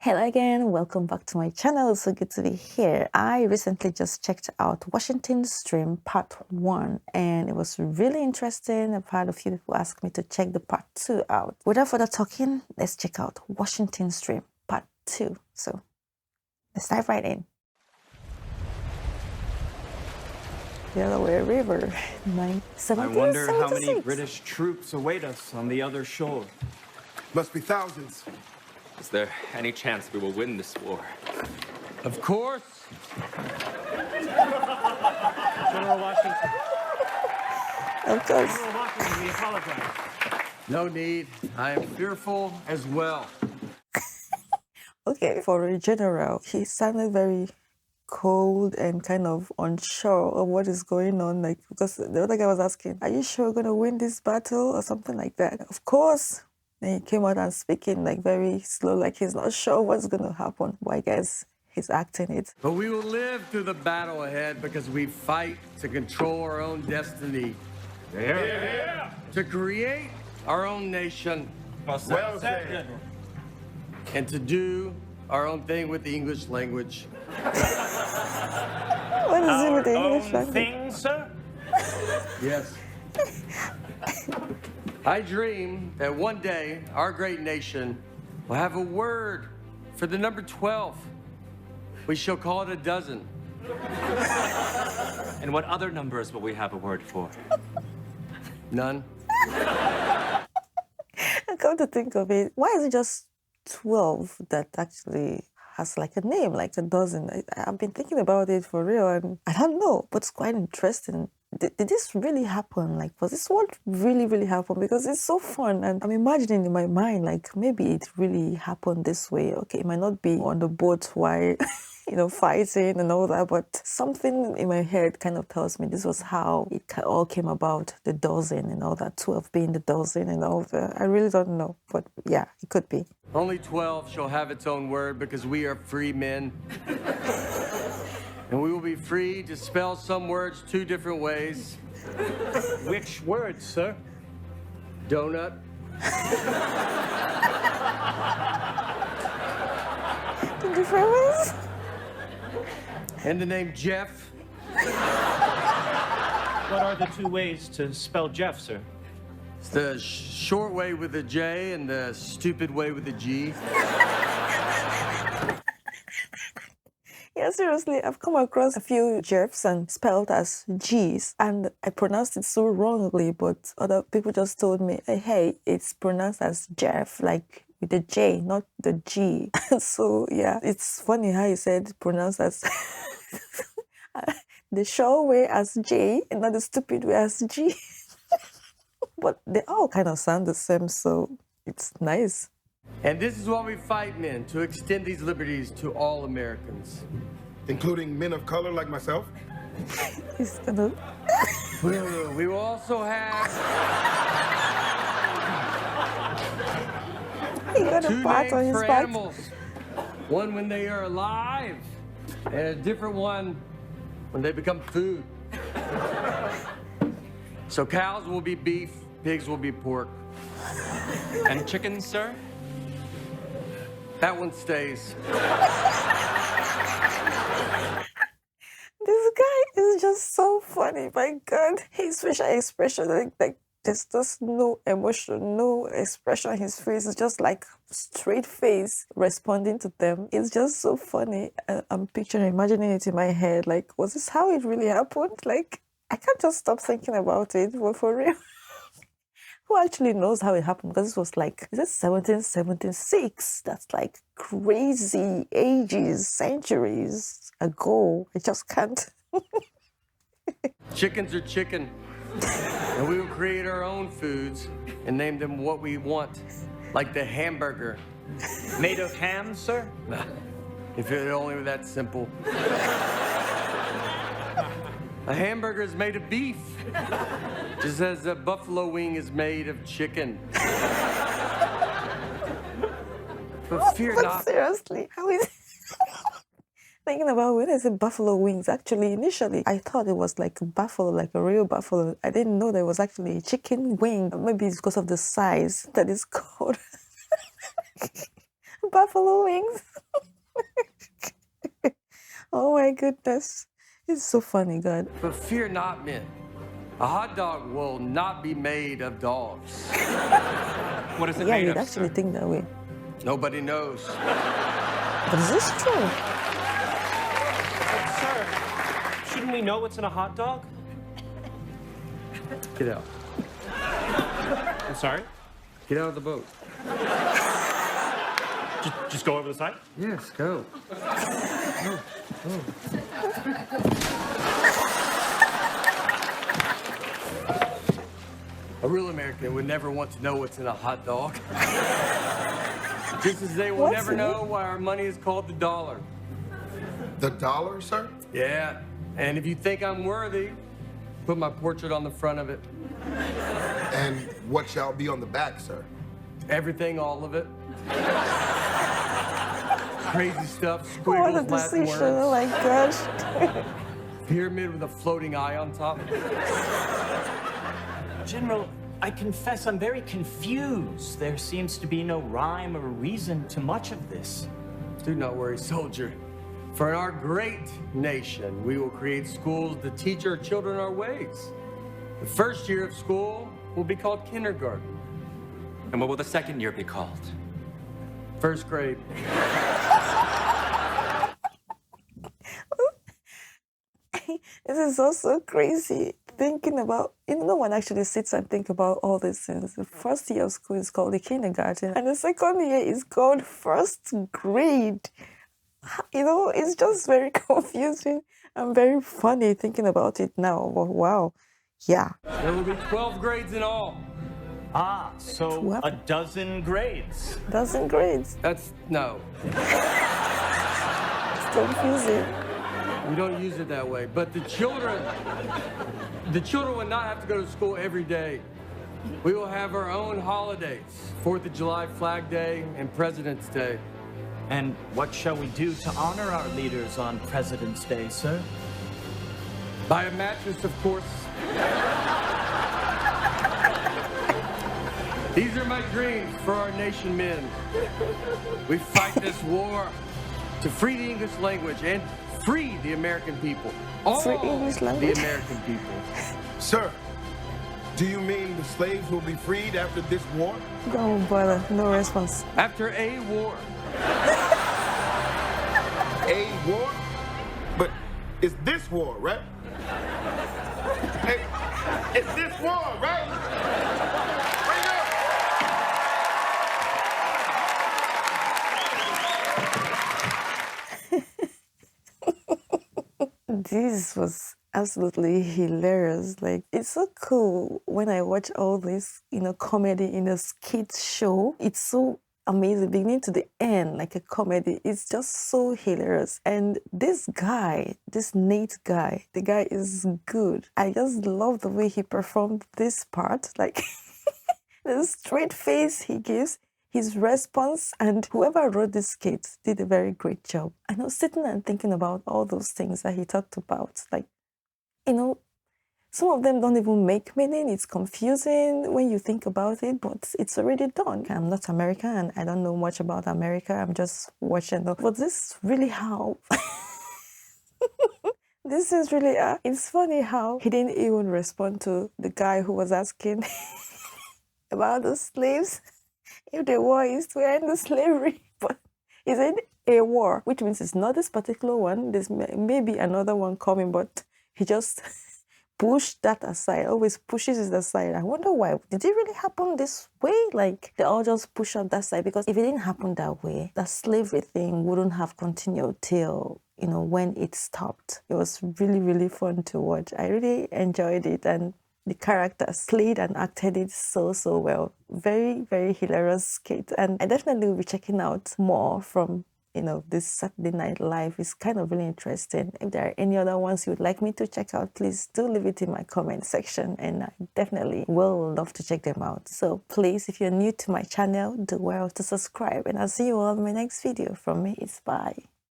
Hello again, welcome back to my channel. It's so good to be here. I recently just checked out Washington Stream Part 1 and it was really interesting. I've had a few people ask me to check the Part 2 out. Without further talking, let's check out Washington Stream Part 2. So let's dive right in. Delaware River, 1776. I wonder how many British troops await us on the other shore. Must be thousands. Is there any chance we will win this war? Of course. General Washington. Of course. General Washington, we apologize. No need. I am fearful as well. Okay, for a general, he sounded very cold and kind of unsure of what is going on, like, because the other guy was asking, are you sure we're going to win this battle or something like that? Of course. And he came out and speaking like very slow, like he's not sure what's going to happen. But I guess he's acting it. But we will live through the battle ahead because we fight to control our own destiny. Yeah. To create our own nation. Well said. General. And to do our own thing with the English language. What is it with the English language? Thing, sir? Yes. I dream that one day our great nation will have a word for the number 12. We shall call it a dozen. And what other numbers will we have a word for? None. Come to think of it, why is it just 12 that actually has like a name, like a dozen? I've been thinking about it for real and I don't know, but it's quite interesting. Did this really happen? Like, was this what really happened? Because it's so fun and I'm imagining in my mind, like maybe it really happened this way. Okay, it might not be on the boat while, fighting and all that, but something in my head kind of tells me this was how it all came about, the dozen and all that, 12 being the dozen and all that. I really don't know, but yeah, it could be. Only 12 shall have its own word because we are free men. And we will be free to spell some words two different ways. Which words, sir? Donut. The different ways? And the name Jeff. What are the two ways to spell Jeff, sir? It's the short way with a J and the stupid way with a G. Yeah, seriously, I've come across a few Jeffs and spelled as G's, and I pronounced it so wrongly, but other people just told me, hey, it's pronounced as Jeff, like with the J, not the G. So, yeah, it's funny how you said pronounced as the sure way as J and not the stupid way as G. But they all kind of sound the same, so it's nice. And this is why we fight, men, to extend these liberties to all Americans. Including men of color like myself? He's gonna... We will also have He got a two part on names his for back. animals. One when they are alive, and a different one when they become food. So cows will be beef, pigs will be pork. And chickens, sir? That one stays. This guy is just so funny. My God, his facial expression, like there's just no emotion, no expression on his face. It's just like straight face responding to them. It's just so funny. I'm imagining it in my head. Like, was this how it really happened? Like, I can't just stop thinking about it. But for real. Who actually knows how it happened? Because this was like, is it 1776? That's like crazy ages, centuries ago. I just can't. Chickens are chicken. And we will create our own foods and name them what we want. Like the hamburger. Made of ham, sir? If it only were that simple. A hamburger is made of beef, just as a buffalo wing is made of chicken. But fear But not. seriously, how is thinking about when I said buffalo wings? Actually, initially, I thought it was like a buffalo, like a real buffalo. I didn't know there was actually a chicken wing. Maybe it's because of the size that it's called. Buffalo wings. Oh my goodness. It's so funny, God. But fear not, men. A hot dog will not be made of dogs. What is it Yeah, made you'd of, actually sir? think that way. Nobody knows. But is this true? Sir, shouldn't we know what's in a hot dog? Get out. I'm sorry? Get out of the boat. Just go over the side? Yes, go. A real American would never want to know what's in a hot dog. Just as they will What's never in it? know why our money is called the dollar. The dollar, sir? Yeah, and if you think I'm worthy, put my portrait on the front of it. And what shall be on the back, sir? Everything, all of it. Crazy stuff, What a squiggles, Latin decision. Oh words. my gosh. Pyramid with a floating eye on top. General, I confess I'm very confused. There seems to be no rhyme or reason to much of this. Do not worry, soldier. For in our great nation, we will create schools to teach our children our ways. The first year of school will be called kindergarten. And what will the second year be called? First grade. This is also crazy thinking about, no one actually sits and think about all these things. The first year of school is called the kindergarten, and the second year is called first grade. It's just very confusing and very funny thinking about it now. But wow, yeah. There will be 12 grades in all. Ah, so 12. a dozen grades. Dozen grades. No, It's confusing. we don't use it that way. But the children will not have to go to school every day. We will have our own holidays, 4th of July, Flag Day, and President's Day. And what shall we do to honor our leaders on President's Day, sir? Buy a mattress, of course. These are my dreams for our nation men. We fight this war to free the English language and free the American people. All Free English the language? American people. Sir, do you mean the slaves will be freed after this war? Don't bother. No response. After a war. A war? But it's this war, right? Hey, it's this war, right? Bring it up. This was absolutely hilarious. Like, it's so cool when I watch all this, comedy in a skit show. It's so amazing, beginning to the end, like a comedy. It's just so hilarious. And this guy, this Nate guy, the guy is good. I just love the way he performed this part. Like, the straight face he gives, his response, and whoever wrote this skit did a very great job. And I was sitting and thinking about all those things that he talked about. Like, some of them don't even make meaning. It's confusing when you think about it, but it's already done. I'm not American and I don't know much about America. I'm just watching. But this is really how... This is really... it's funny how he didn't even respond to the guy who was asking about the slaves. If the war is to end the slavery. But is it a war? Which means it's not this particular one. There's maybe another one coming, but he just... push that aside, always pushes it aside. I wonder why. Did it really happen this way? Like, they all just push out that side? Because if it didn't happen that way, that slavery thing wouldn't have continued till, when it stopped. It was really, really fun to watch. I really enjoyed it, and the characters played and acted it so, so well. Very, very hilarious skit. And I definitely will be checking out more from this Saturday Night Live. Is kind of really interesting. If there are any other ones you would like me to check out, please do leave it in my comment section, and I definitely will love to check them out. So please, if you're new to my channel, do well to subscribe, and I'll see you all in my next video. From me, it's bye.